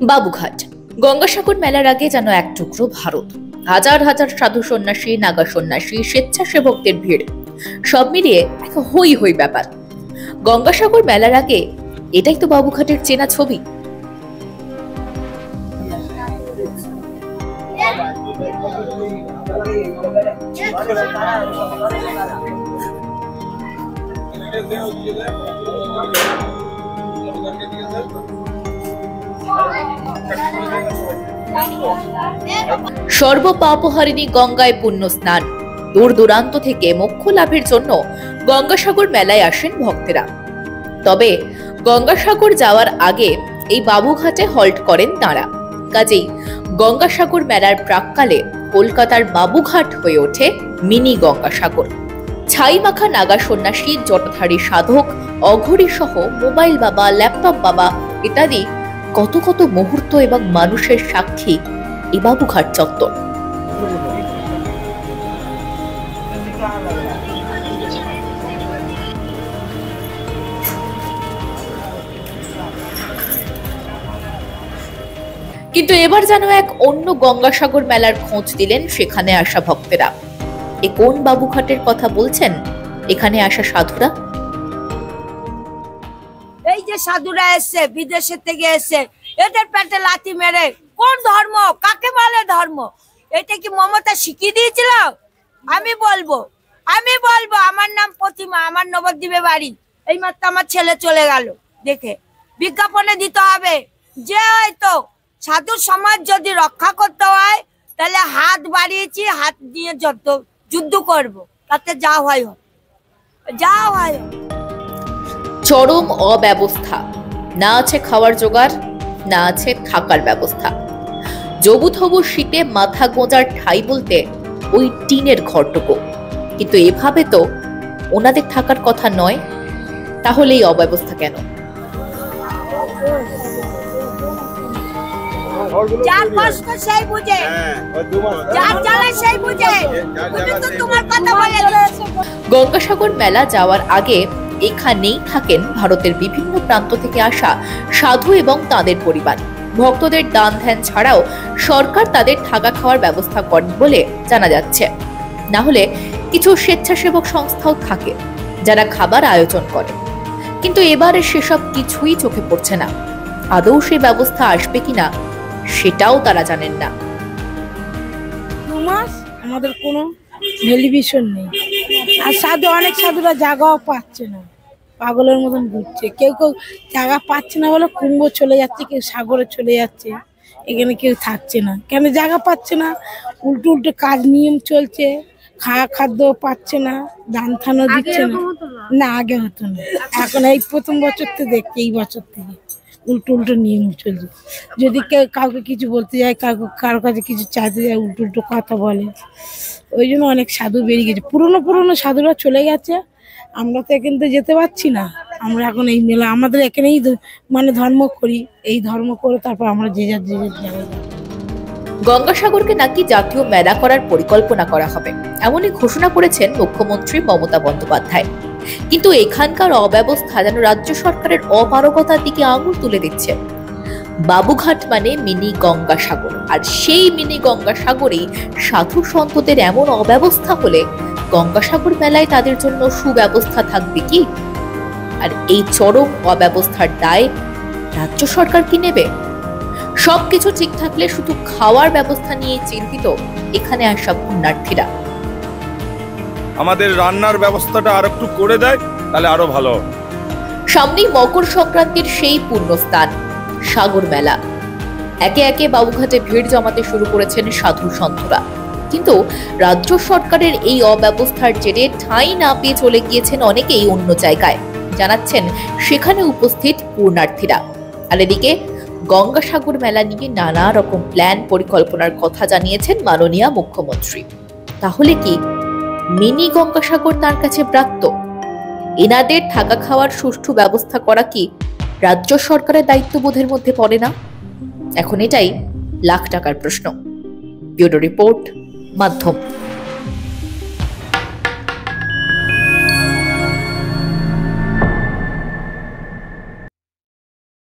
বাবুঘাট গঙ্গাসাগর মেলার আগে যেন এক টুকরো ভারত। হাজার হাজার সাধু সন্ন্যাসী, নাগা সন্ন্যাসী, স্বেচ্ছাসেবকদের ভিড়, সব মিলিয়ে এক হই হই ব্যাপার। গঙ্গাসাগর মেলার আগে এটাই তো বাবুঘাটের চেনা ছবি। সর্বপাপহারিণী গঙ্গায় পুণ্য স্নান, দূর দূরান্ত থেকে মোক্ষ লাভের জন্য গঙ্গাসাগর মেলায় আসেন ভক্তেরা। তবে গঙ্গাসাগর যাওয়ার আগে এই বাবুঘাটে হল্ট করেন তাঁরা। কাজেই গঙ্গাসাগর মেলার প্রাক্কালে কলকাতার বাবুঘাট হয়ে ওঠে মিনি গঙ্গাসাগর। ছাই মাখা নাগা সন্ন্যাসী, জটাধারী সাধক, অঘরী সহ মোবাইল বাবা, ল্যাপটপ বাবা ইত্যাদি কত কত মুহূর্ত এবং মানুষের সাক্ষী এই বাবুঘাট চত্বর। কিন্তু এবার যেন এক অন্য গঙ্গাসাগর মেলার খোঁজ দিলেন সেখানে আসা ভক্তেরা। এ কোন বাবুঘাটের কথা বলছেন এখানে আসা সাধুরা? এই যে সাধুরা এসছে বিদেশের থেকে এসছে, এদের পেটে লাথি মেরে কোন ধর্ম, কাকে বলে ধর্ম, এটা কি মমতা শিখিয়ে দিয়েছিল? আমি বলবো আমার নাম প্রতিমা, আমার নবদ্বীপে বাড়ি। এই মাত্র আমার ছেলে চলে গেল, দেখে বিজ্ঞাপনে দিতে হবে যে হয়তো সাধু সমাজ যদি রক্ষা করতে হয় তাহলে হাত বাড়িয়েছি, হাত দিয়ে যুদ্ধ করব, তাতে যা হয় যা হয়। চরম অব্যবস্থা, না আছে খাওয়ার জোগাড়, না আছে থাকার ব্যবস্থা। জবুথবু শীতে মাথা গোঁজার ঠাই বলতে ওই টিনের ঘরটুকু। কিন্তু এভাবে তো ওনাদের থাকার কথা নয়, তাহলে এই অব্যবস্থা কেন? যার কষ্ট সেই বুঝে, যার জ্বালা সেই বুঝে। তোমার কথা বলে গঙ্গাসাগর মেলা যাওয়ার আগে এখানেই থাকেন ভারতের বিভিন্ন প্রান্ত থেকে আসা সাধু এবং তাদের পরিবার। ভক্তদের দান ধ্যান ছাড়াও সরকার তাদের থাকা খাওয়ার ব্যবস্থা করেন বলে জানা যাচ্ছে। না হলে কিছু স্বেচ্ছাসেবক সংস্থাও থাকে যারা খাবার আয়োজন করে। কিন্তু এবারে সেসব কিছুই চোখে পড়ছে না। আদৌ সেই ব্যবস্থা আসবে কিনা সেটাও তারা জানেন না। 2 মাস আমাদের কোনো টেলিভিশন নেই, আর অনেক সাধুরা জায়গাও পাচ্ছে না, পাগলের মতন ঘুরছে। কেউ কেউ জায়গা পাচ্ছে না বলে কুম্ভ চলে যাচ্ছে, কেউ সাগরে চলে যাচ্ছে, এখানে কেউ থাকছে না। কেন জায়গা পাচ্ছে না? উল্টো উল্টো কাজ নিয়ম চলছে, খাদ্য পাচ্ছে না, দান থানও দিচ্ছে না। আগে হতো না, এখন এই প্রথম বছর থেকে দেখছি, এই বছর থেকে উল্টো উল্টো নিয়ম চলছে। যদি কেউ কাউকে কিছু বলতে যায়, কারো কাছে কিছু চাইতে যায়, উল্টো উল্টো কথা বলে। ওই জন্য অনেক সাধু বেরিয়ে গেছে, পুরনো সাধুরা চলে গেছে। আমরা তো এখান থেকে যেতে পারছি না। আমরা এখন এই মেলা আমাদের এখানেই মানে ধর্ম করি, এই ধর্ম করে তারপর আমরা যে যার জায়গায়। গঙ্গাসাগরকে নাকি জাতীয় মেলা করার পরিকল্পনা করা হবে, এমনই ঘোষণা করেছেন মুখ্যমন্ত্রী মমতা বন্দ্যোপাধ্যায়। কিন্তু এখানকার অব্যবস্থা যেন রাজ্য সরকারের অপারগতার দিকে আঙুল তুলে দিচ্ছে। বাবুঘাট মানে মিনি গঙ্গাসাগর, আর সেই মিনি গঙ্গাসাগরেই সাধু সন্তদের এমন অব্যবস্থা হলে গঙ্গাসাগর মেলায় তাদের জন্য সুব্যবস্থা থাকবে কি? আর এই চরম অব্যবস্থার দায় রাজ্য সরকার কি নেবে? সবকিছু ঠিক থাকলে শুধু খাওয়ার ব্যবস্থা নিয়ে চিন্তিত এখানে আসা পুণ্যার্থীরা। আমাদের রান্নার ব্যবস্থাটা আর একটু করে দেয় তাহলে আরো ভালো। সামনেই মকর সংক্রান্তির সেই পুণ্যস্থান সাগর মেলা। একে একে বাবুঘাটে ভিড় জমাতে শুরু করেছেন সাধু সন্তরা। কিন্তু রাজ্য সরকারের এই অব্যবস্থার জেরে ঠাঁই না পেয়ে চলে গিয়েছেন অনেকেই অন্য জায়গায়, জানাচ্ছেন সেখানে উপস্থিত পুণ্যার্থীরা। আর এদিকে গঙ্গাসাগর মেলা নিয়ে নানা রকম প্ল্যান পরিকল্পনার কথা জানিয়েছেন মাননীয় মুখ্যমন্ত্রী। তাহলে কি মিনি গঙ্গাসাগর তার কাছে প্রাপ্য? এনাদের থাকা খাওয়ার সুষ্ঠু ব্যবস্থা করা কি রাজ্য সরকারের দায়িত্ববোধের মধ্যে পড়ে না? এখন এটাই লাখ টাকার প্রশ্ন। ব্যুরো রিপোর্ট, মাধ্যম।